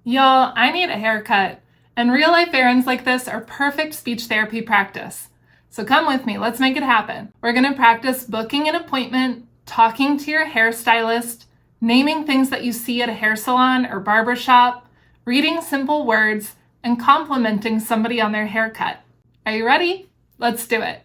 Y'all, I need a haircut, and real-life errands like this are perfect speech therapy practice. So come with me, let's make it happen. We're gonna practice booking an appointment, talking to your hairstylist, naming things that you see at a hair salon or barbershop, reading simple words, and complimenting somebody on their haircut. Are you ready? Let's do it.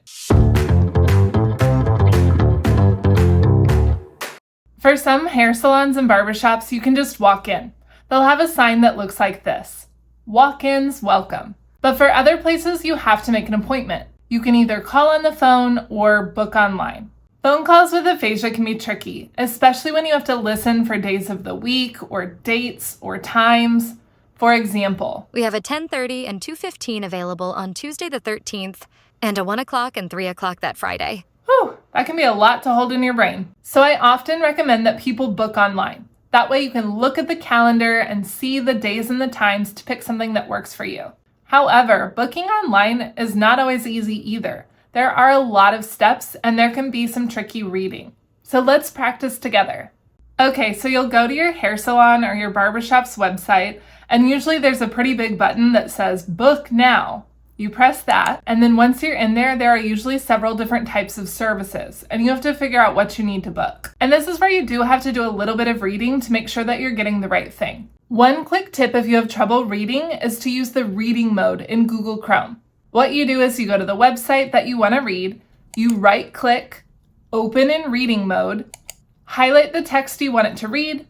For some hair salons and barbershops, you can just walk in. They'll have a sign that looks like this: walk-ins welcome. But for other places, you have to make an appointment. You can either call on the phone or book online. Phone calls with aphasia can be tricky, especially when you have to listen for days of the week or dates or times. For example, we have a 10:30 and 2:15 available on Tuesday the 13th and a 1 o'clock and 3 o'clock that Friday. Whew, that can be a lot to hold in your brain. So I often recommend that people book online. That way you can look at the calendar and see the days and the times to pick something that works for you. However, booking online is not always easy either. There are a lot of steps and there can be some tricky reading. So let's practice together. Okay, so you'll go to your hair salon or your barbershop's website, and usually there's a pretty big button that says book now. You press that, and then once you're in there, there are usually several different types of services, and you have to figure out what you need to book. And this is where you do have to do a little bit of reading to make sure that you're getting the right thing. One quick tip if you have trouble reading is to use the reading mode in Google Chrome. What you do is you go to the website that you want to read, you right-click, open in reading mode, highlight the text you want it to read.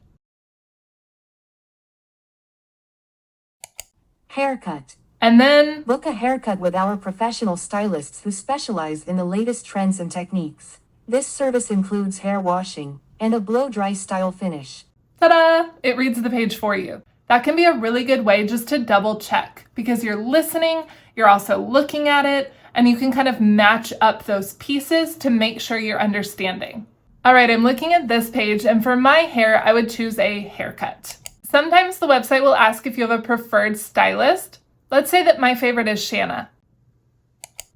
Haircut. And then book a haircut with our professional stylists who specialize in the latest trends and techniques. This service includes hair washing and a blow-dry style finish. Ta-da! It reads the page for you. That can be a really good way just to double check because you're listening, you're also looking at it, and you can kind of match up those pieces to make sure you're understanding. All right, I'm looking at this page, and for my hair, I would choose a haircut. Sometimes the website will ask if you have a preferred stylist. Let's say that my favorite is Shanna.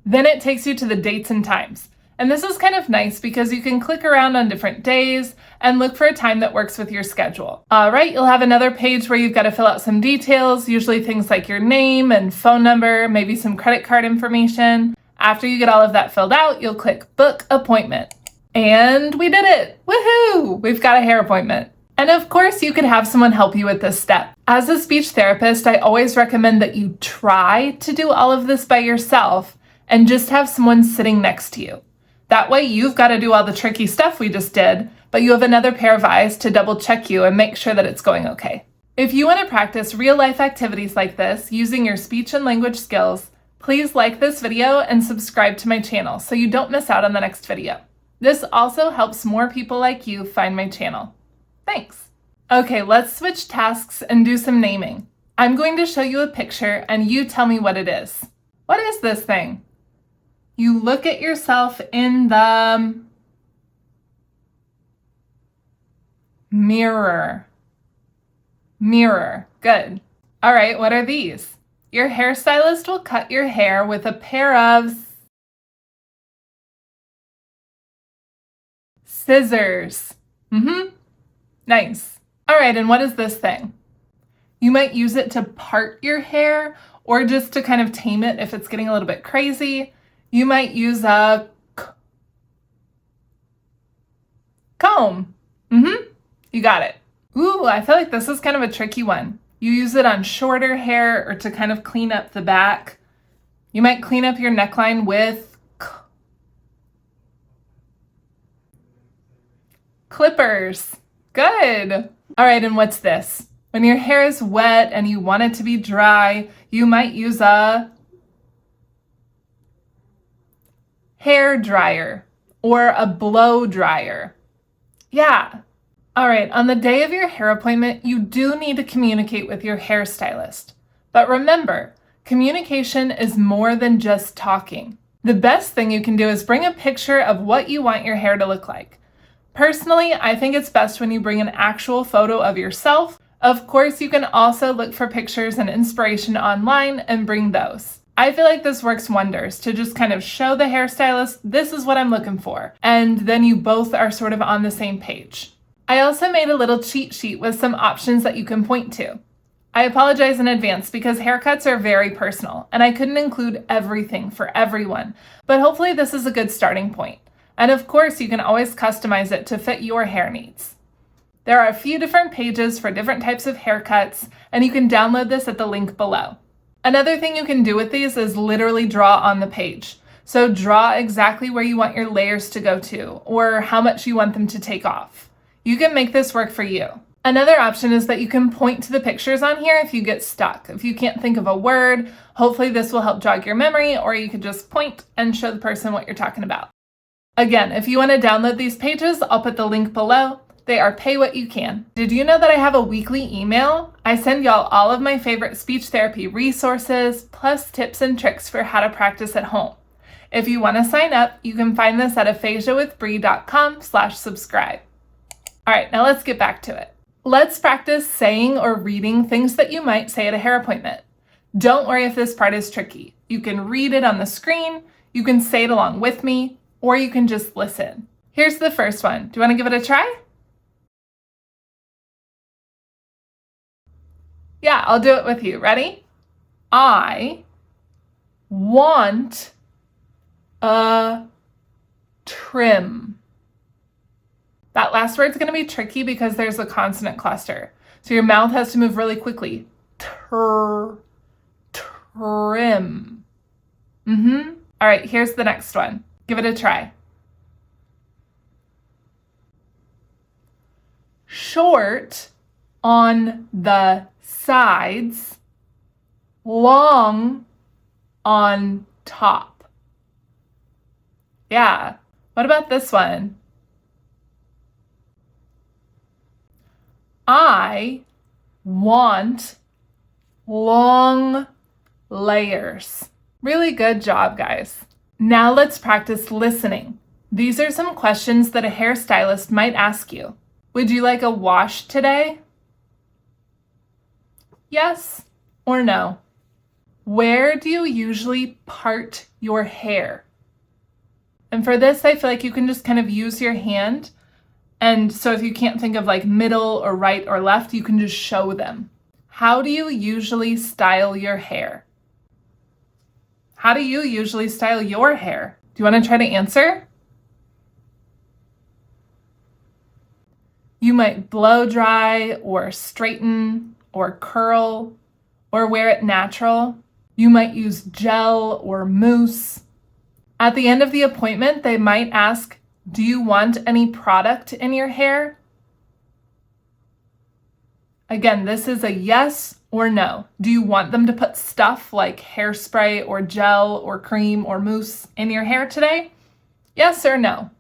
Then it takes you to the dates and times. And this is kind of nice because you can click around on different days and look for a time that works with your schedule. All right, you'll have another page where you've got to fill out some details, usually things like your name and phone number, maybe some credit card information. After you get all of that filled out, you'll click book appointment. And we did it! Woohoo! We've got a hair appointment. And of course, you could have someone help you with this step. As a speech therapist, I always recommend that you try to do all of this by yourself and just have someone sitting next to you. That way, you've got to do all the tricky stuff we just did, but you have another pair of eyes to double check you and make sure that it's going okay. If you want to practice real-life activities like this using your speech and language skills, please like this video and subscribe to my channel so you don't miss out on the next video. This also helps more people like you find my channel. Thanks. Okay, let's switch tasks and do some naming. I'm going to show you a picture and you tell me what it is. What is this thing? You look at yourself in the mirror. Mirror. Good. All right, what are these? Your hairstylist will cut your hair with a pair of scissors. Nice. All right, and what is this thing? You might use it to part your hair or just to kind of tame it if it's getting a little bit crazy. You might use a comb. You got it. Ooh, I feel like this is kind of a tricky one. You use it on shorter hair or to kind of clean up the back. You might clean up your neckline with clippers. Good. All right, and what's this? When your hair is wet and you want it to be dry, you might use a hair dryer or a blow dryer. Yeah. All right, on the day of your hair appointment, you do need to communicate with your hairstylist. But remember, communication is more than just talking. The best thing you can do is bring a picture of what you want your hair to look like. Personally, I think it's best when you bring an actual photo of yourself. Of course, you can also look for pictures and inspiration online and bring those. I feel like this works wonders to just kind of show the hairstylist, this is what I'm looking for. And then you both are sort of on the same page. I also made a little cheat sheet with some options that you can point to. I apologize in advance because haircuts are very personal and I couldn't include everything for everyone, but hopefully this is a good starting point. And of course, you can always customize it to fit your hair needs. There are a few different pages for different types of haircuts, and you can download this at the link below. Another thing you can do with these is literally draw on the page. So draw exactly where you want your layers to go to, or how much you want them to take off. You can make this work for you. Another option is that you can point to the pictures on here if you get stuck. If you can't think of a word, hopefully this will help jog your memory, or you could just point and show the person what you're talking about. Again, if you want to download these pages, I'll put the link below. They are pay what you can. Did you know that I have a weekly email? I send y'all all of my favorite speech therapy resources, plus tips and tricks for how to practice at home. If you want to sign up, you can find this at aphasiawithbree.com/subscribe. All right, now let's get back to it. Let's practice saying or reading things that you might say at a hair appointment. Don't worry if this part is tricky. You can read it on the screen, you can say it along with me, or you can just listen. Here's the first one. Do you want to give it a try? Yeah, I'll do it with you. Ready? I want a trim. That last word's going to be tricky because there's a consonant cluster. So your mouth has to move really quickly. Trim. All right, here's the next one. Give it a try. Short on the sides, long on top. Yeah. What about this one? I want long layers. Really good job, guys. Now let's practice listening. These are some questions that a hairstylist might ask you. Would you like a wash today? Yes or no? Where do you usually part your hair? And for this, I feel like you can just kind of use your hand. And so if you can't think of like middle or right or left, you can just show them. How do you usually style your hair? How do you usually style your hair? Do you want to try to answer? You might blow dry or straighten or curl or wear it natural. You might use gel or mousse. At the end of the appointment, they might ask, do you want any product in your hair? Again, this is a yes or no. Do you want them to put stuff like hairspray or gel or cream or mousse in your hair today? Yes or no?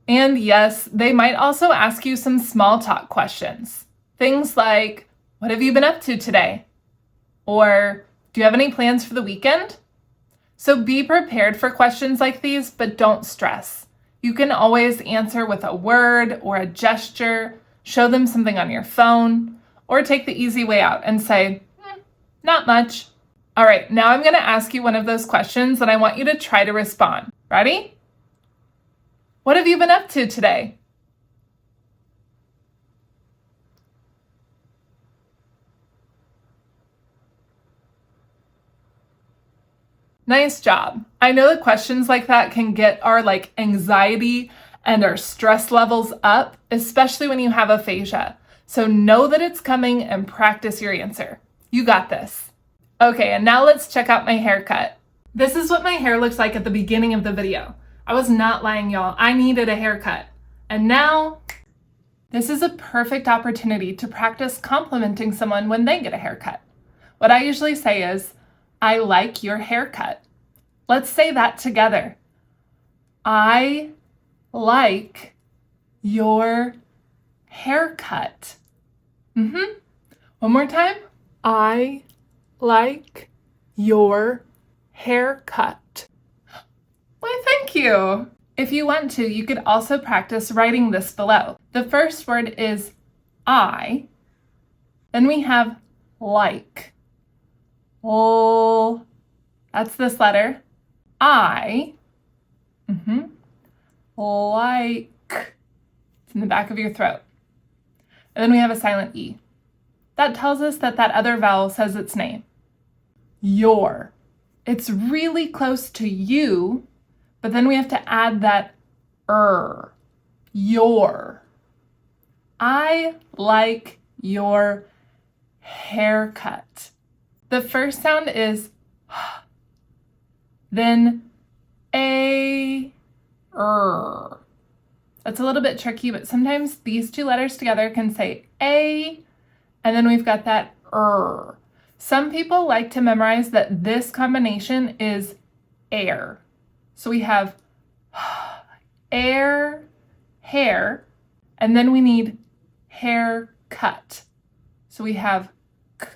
And yes, they might also ask you some small talk questions. Things like, what have you been up to today? Or, do you have any plans for the weekend? So be prepared for questions like these, but don't stress. You can always answer with a word or a gesture, show them something on your phone, or take the easy way out and say, not much. All right, now I'm going to ask you one of those questions and I want you to try to respond. Ready? What have you been up to today? Nice job. I know that questions like that can get our anxiety and our stress levels up, especially when you have aphasia. So know that it's coming and practice your answer. You got this. Okay, and now let's check out my haircut. This is what my hair looks like at the beginning of the video. I was not lying, y'all. I needed a haircut. And now, this is a perfect opportunity to practice complimenting someone when they get a haircut. What I usually say is, I like your haircut. Let's say that together. I like your haircut. One more time. I like your haircut. Why, thank you. If you want to, you could also practice writing this below. The first word is I. Then we have like. Oh, that's this letter. I. Like. It's in the back of your throat. And then we have a silent E. that tells us that that other vowel says its name. Your. It's really close to you, but then we have to add that your. I like your haircut. The first sound is then That's a little bit tricky, but sometimes these two letters together can say a, and then we've got that Some people like to memorize that this combination is air. So we have air, hair, and then we need haircut. So we have k.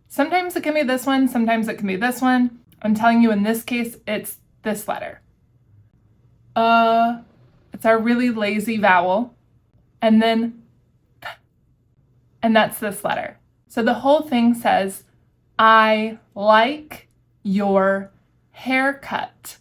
Sometimes it can be this one, sometimes it can be this one. I'm telling you in this case, it's this letter. It's our really lazy vowel. And then k, and that's this letter. So the whole thing says, I like your haircut.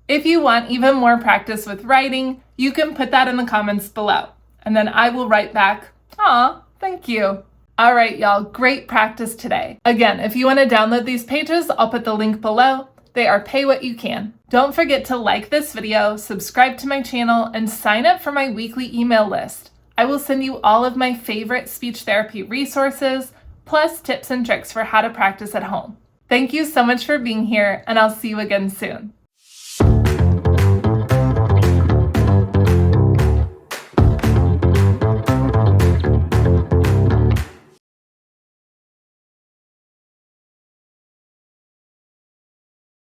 If you want even more practice with writing, you can put that in the comments below. And then I will write back, aw, thank you. All right, y'all, great practice today. Again, if you want to download these pages, I'll put the link below. They are pay what you can. Don't forget to like this video, subscribe to my channel, and sign up for my weekly email list. I will send you all of my favorite speech therapy resources, plus tips and tricks for how to practice at home. Thank you so much for being here, and I'll see you again soon.